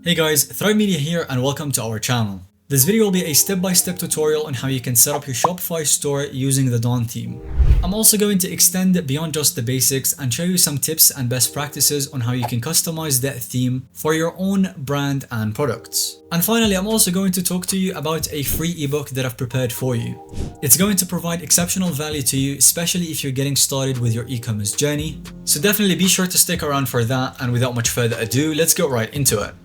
Hey guys, Thrive Media here and welcome to our channel. This video will be a step-by-step tutorial on how you can set up your Shopify store using the Dawn theme. I'm also going to extend beyond just the basics and show you some tips and best practices on how you can customize that theme for your own brand and products. And finally, I'm also going to talk to you about a free ebook that I've prepared for you. It's going to provide exceptional value to you, especially if you're getting started with your e-commerce journey. So definitely be sure to stick around for that, and without much further ado, let's get right into it.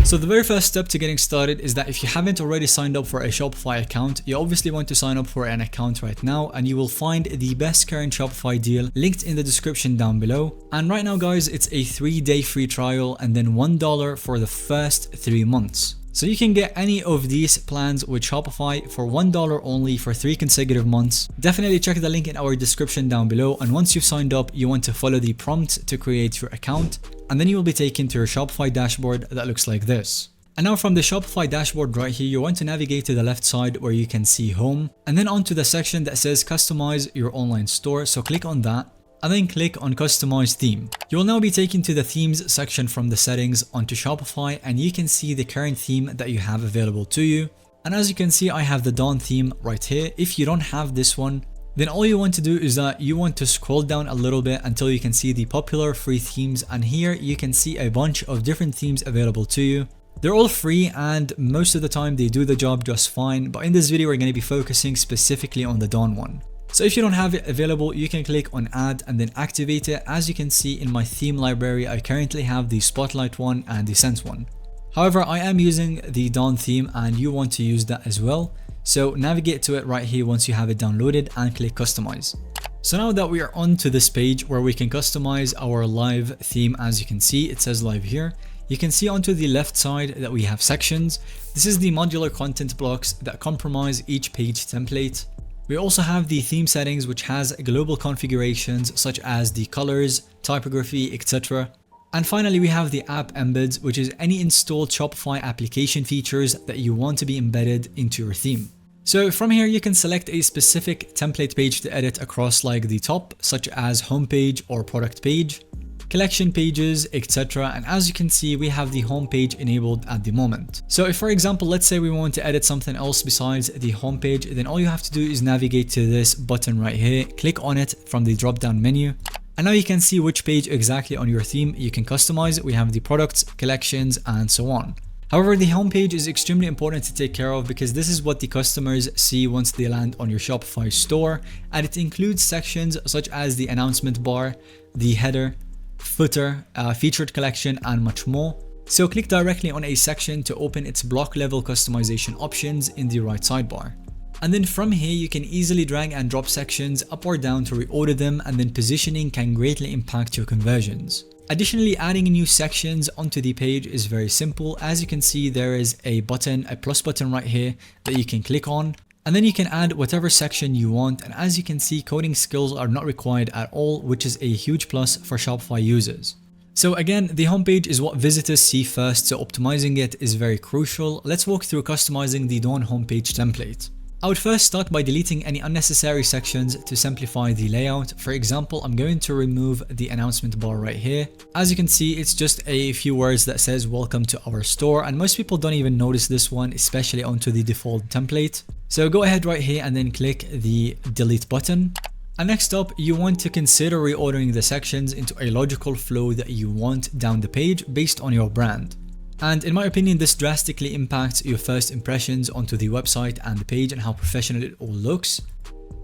So the very first step to getting started is that if you haven't already signed up for a Shopify account, you obviously want to sign up for an account right now, and you will find the best current Shopify deal linked in the description down below. And right now guys, it's a 3-day free trial and then $1 for the first 3 months. So you can get any of these plans with Shopify for $1 only for 3 consecutive months. Definitely check the link in our description down below, and once you've signed up, you want to follow the prompt to create your account, and then you will be taken to your Shopify dashboard that looks like this. And now from the Shopify dashboard right here, you want to navigate to the left side where you can see home, and then onto the section that says customize your online store. So click on that and then click on customize theme. You will now be taken to the themes section from the settings onto Shopify, and you can see the current theme that you have available to you. And as you can see, I have the Dawn theme right here. If you don't have this one, then all you want to do is that you want to scroll down a little bit until you can see the popular free themes, and here you can see a bunch of different themes available to you. They're all free and most of the time they do the job just fine, but in this video we're going to be focusing specifically on the Dawn one. So if you don't have it available, you can click on add and then activate it. As you can see in my theme library, I currently have the Spotlight one and the Sense one. However, I am using the Dawn theme and you want to use that as well. So navigate to it right here once you have it downloaded and click customize. So now that we are onto this page where we can customize our live theme, as you can see, it says live here. You can see onto the left side that we have sections. This is the modular content blocks that comprise each page template. We also have the theme settings, which has global configurations such as the colors, typography, etc. And finally, we have the app embeds, which is any installed Shopify application features that you want to be embedded into your theme. So from here, you can select a specific template page to edit across, like the top, such as homepage or product page, collection pages, etc. And as you can see, we have the homepage enabled at the moment. So if, for example, let's say we want to edit something else besides the homepage, then all you have to do is navigate to this button right here, click on it from the drop down menu, and now you can see which page exactly on your theme you can customize. We have the products, collections, and so on. However, the homepage is extremely important to take care of because this is what the customers see once they land on your Shopify store, and it includes sections such as the announcement bar, the header, footer, featured collection, and much more. So click directly on a section to open its block level customization options in the right sidebar. And then from here, you can easily drag and drop sections up or down to reorder them, and then positioning can greatly impact your conversions. Additionally, adding new sections onto the page is very simple. As you can see, there is a button, a plus button right here that you can click on, and then you can add whatever section you want. And as you can see, coding skills are not required at all, which is a huge plus for Shopify users. So again, the homepage is what visitors see first, so optimizing it is very crucial. Let's walk through customizing the Dawn homepage template. I would first start by deleting any unnecessary sections to simplify the layout. For example, I'm going to remove the announcement bar right here. As you can see, it's just a few words that says welcome to our store, and most people don't even notice this one, especially onto the default template. So go ahead right here and then click the delete button. And next up, you want to consider reordering the sections into a logical flow that you want down the page based on your brand. And in my opinion, this drastically impacts your first impressions onto the website and the page and how professional it all looks.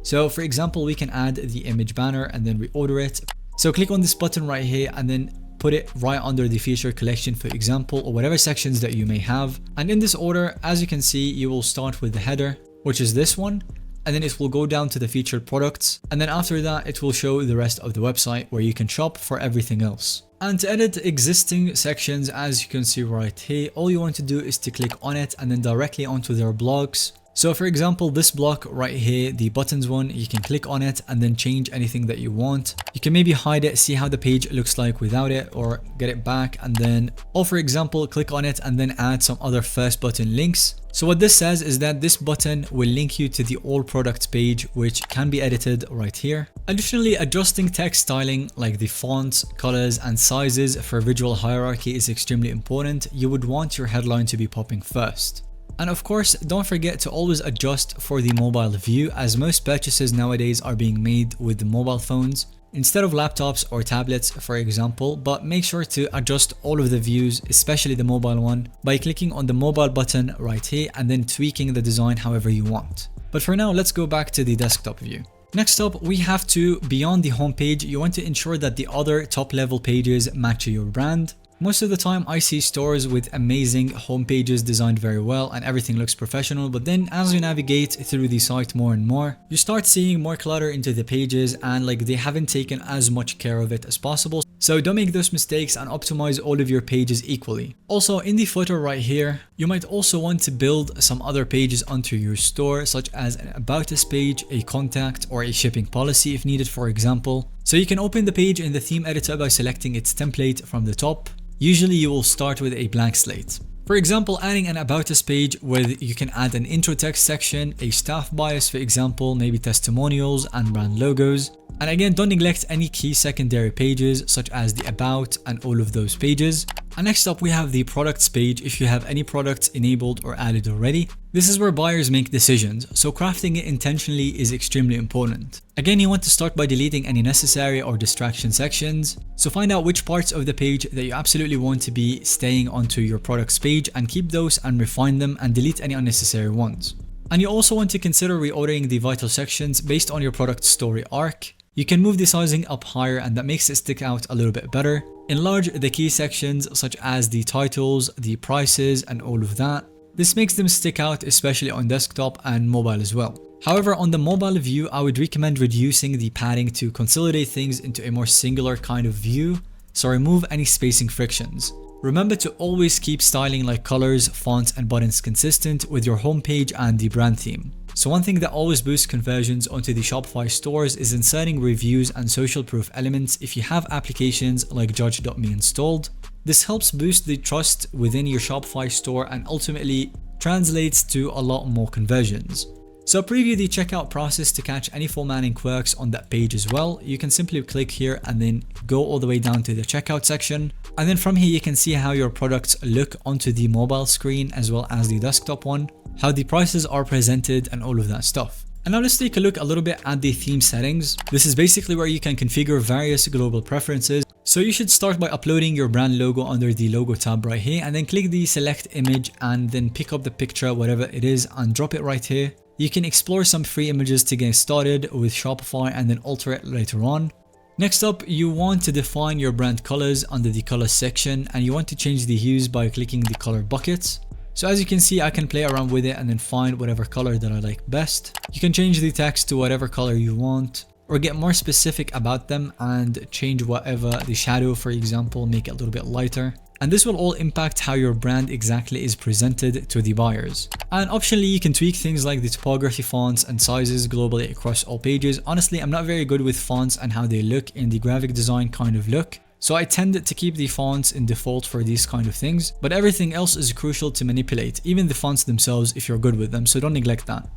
So for example, we can add the image banner and then reorder it. So click on this button right here and then put it right under the feature collection, for example, or whatever sections that you may have. And in this order, as you can see, you will start with the header, which is this one, and then it will go down to the featured products. And then after that, it will show the rest of the website where you can shop for everything else. And to edit existing sections, as you can see right here, all you want to do is to click on it and then directly onto their blogs. So for example, this block right here, the buttons one, you can click on it and then change anything that you want. You can maybe hide it, see how the page looks like without it, or get it back, and then, or for example, click on it and then add some other first button links. So what this says is that this button will link you to the all products page, which can be edited right here. Additionally, adjusting text styling like the fonts, colors, and sizes for visual hierarchy is extremely important. You would want your headline to be popping first. And of course, don't forget to always adjust for the mobile view, as most purchases nowadays are being made with the mobile phones instead of laptops or tablets, for example. But make sure to adjust all of the views, especially the mobile one, by clicking on the mobile button right here and then tweaking the design however you want. But for now, let's go back to the desktop view. Next up, we have to, beyond the homepage, you want to ensure that the other top level pages match your brand. Most of the time I see stores with amazing home pages designed very well and everything looks professional, but then as you navigate through the site more and more, you start seeing more clutter into the pages and like they haven't taken as much care of it as possible. So don't make those mistakes and optimize all of your pages equally. Also, in the footer right here, you might also want to build some other pages onto your store, such as an about us page, a contact, or a shipping policy if needed, for example. So you can open the page in the theme editor by selecting its template from the top. Usually you will start with a blank slate. For example, adding an about us page where you can add an intro text section, a staff bias for example, maybe testimonials and brand logos. And again, don't neglect any key secondary pages such as the about and all of those pages. And next up we have the products page if you have any products enabled or added already. This is where buyers make decisions, so crafting it intentionally is extremely important. Again, you want to start by deleting any necessary or distraction sections. So find out which parts of the page that you absolutely want to be staying onto your products page and keep those and refine them and delete any unnecessary ones. And you also want to consider reordering the vital sections based on your product story arc. You can move the sizing up higher and that makes it stick out a little bit better. Enlarge the key sections such as the titles, the prices, and all of that. This makes them stick out, especially on desktop and mobile as well. However, on the mobile view, I would recommend reducing the padding to consolidate things into a more singular kind of view, so remove any spacing frictions. Remember to always keep styling like colors, fonts, and buttons consistent with your homepage and the brand theme. So one thing that always boosts conversions onto the Shopify stores is inserting reviews and social proof elements if you have applications like Judge.me installed. This helps boost the trust within your Shopify store and ultimately translates to a lot more conversions. So preview the checkout process to catch any formatting quirks on that page as well. You can simply click here and then go all the way down to the checkout section. And then from here you can see how your products look onto the mobile screen as well as the desktop one, how the prices are presented and all of that stuff. And now let's take a look a little bit at the theme settings. This is basically where you can configure various global preferences. So you should start by uploading your brand logo under the logo tab right here and then click the select image and then pick up the picture, whatever it is, and drop it right here. You can explore some free images to get started with Shopify and then alter it later on. Next up, you want to define your brand colors under the color section and you want to change the hues by clicking the color buckets. So as you can see, I can play around with it and then find whatever color that I like best. You can change the text to whatever color you want or get more specific about them and change whatever the shadow, for example, make it a little bit lighter. And this will all impact how your brand exactly is presented to the buyers. And optionally, you can tweak things like the typography, fonts, and sizes globally across all pages. Honestly, I'm not very good with fonts and how they look in the graphic design kind of look. So I tend to keep the fonts in default for these kind of things, but everything else is crucial to manipulate, even the fonts themselves if you're good with them, so don't neglect that.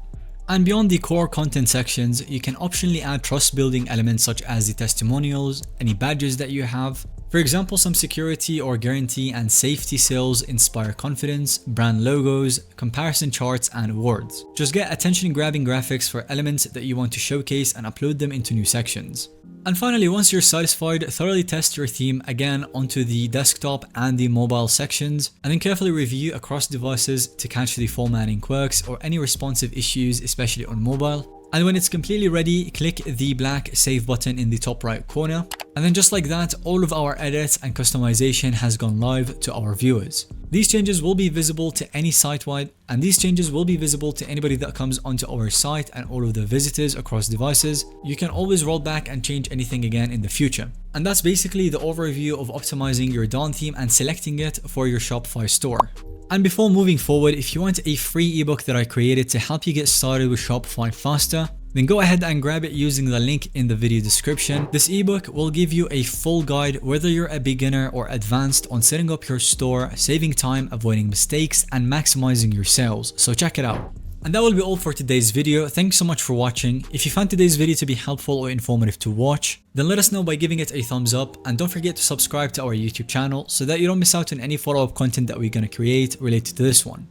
And beyond the core content sections, you can optionally add trust building elements such as the testimonials, any badges that you have. For example, some security or guarantee and safety seals inspire confidence, brand logos, comparison charts, and awards. Just get attention grabbing graphics for elements that you want to showcase and upload them into new sections. And finally, once you're satisfied, thoroughly test your theme again onto the desktop and the mobile sections, and then carefully review across devices to catch the formatting quirks or any responsive issues, especially on mobile. And when it's completely ready, click the black save button in the top right corner. And then just like that, all of our edits and customization has gone live to our viewers. These changes will be visible to any site-wide, and these changes will be visible to anybody that comes onto our site and all of the visitors across devices. You can always roll back and change anything again in the future. And that's basically the overview of optimizing your Dawn theme and selecting it for your Shopify store. And before moving forward, if you want a free ebook that I created to help you get started with Shopify faster, then go ahead and grab it using the link in the video description. This ebook will give you a full guide whether you're a beginner or advanced on setting up your store, saving time, avoiding mistakes, and maximizing your sales. So check it out. And that will be all for today's video. Thanks so much for watching. If you found today's video to be helpful or informative to watch, then let us know by giving it a thumbs up, and don't forget to subscribe to our YouTube channel so that you don't miss out on any follow-up content that we're going to create related to this one.